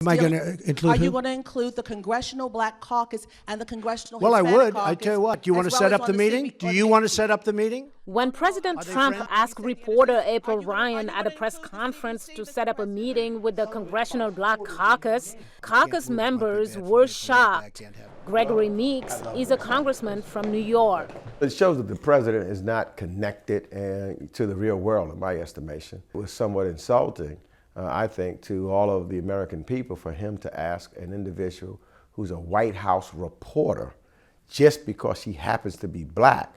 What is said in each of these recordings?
Am I going to include Are you who? going to include the Congressional Black Caucus and the Congressional Well, I Hispanic would. Caucus? I tell you what. Do you want to as well set as up the on meeting? CB Do you want to set up the meeting? When President they Trump friends? asked reporter April Ryan at a press conference to set up a meeting with the Congressional Black Caucus, caucus members were shocked. Gregory Meeks is a congressman from New York. It shows that the president is not connected to the real world, in my estimation. It was somewhat insulting, I think, to all of the American people for him to ask an individual who's a White House reporter just because he happens to be black.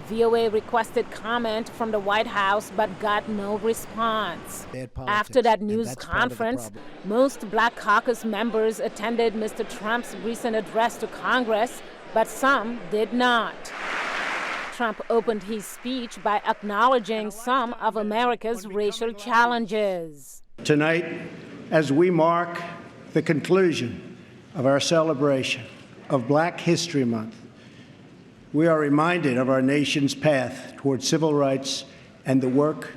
VOA requested comment from the White House but got no response. After that news conference, most Black Caucus members attended Mr. Trump's recent address to Congress, but some did not. Trump opened his speech by acknowledging some of America's racial challenges. Tonight, as we mark the conclusion of our celebration of Black History Month, we are reminded of our nation's path toward civil rights and the work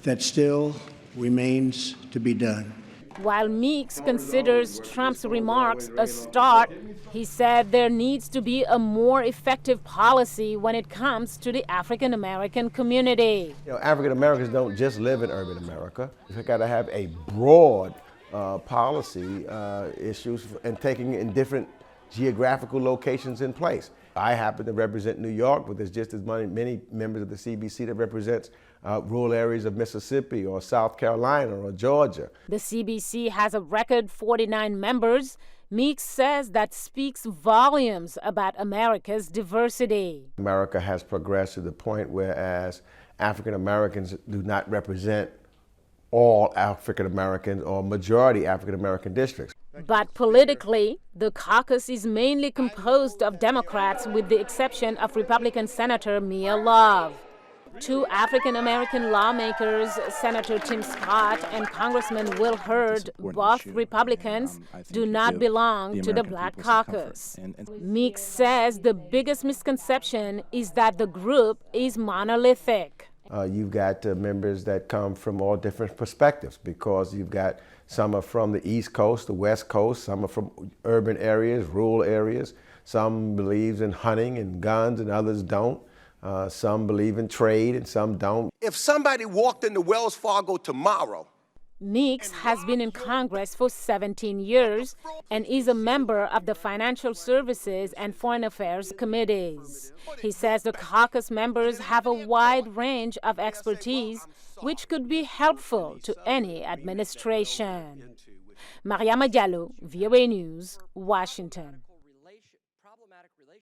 that still remains to be done. While Meeks considers Trump's remarks a start, he said there needs to be a more effective policy when it comes to the African American community. You know, African Americans don't just live in urban America. We've got to have a broad policy issues and taking in different geographical locations in place. I happen to represent New York, but there's just as many members of the CBC that represents rural areas of Mississippi or South Carolina or Georgia. The CBC has a record 49 members. Meeks says that speaks volumes about America's diversity. America has progressed to the point whereas African Americans do not represent all African Americans or majority African American districts. But politically, the caucus is mainly composed of Democrats with the exception of Republican Senator Mia Love. Two African-American lawmakers, Senator Tim Scott and Congressman Will Hurd, both Republicans, do not belong to the Black Caucus. Meeks says the biggest misconception is that the group is monolithic. You've got members that come from all different perspectives because you've got some are from the East Coast, the West Coast, some are from urban areas, rural areas. Some believes in hunting and guns and others don't. Some believe in trade and some don't. If somebody walked into Wells Fargo tomorrow. Meeks has been in Congress for 17 years and is a member of the Financial Services and Foreign Affairs committees. He says the caucus members have a wide range of expertise, which could be helpful to any administration. Mariama Diallo, VOA News, Washington.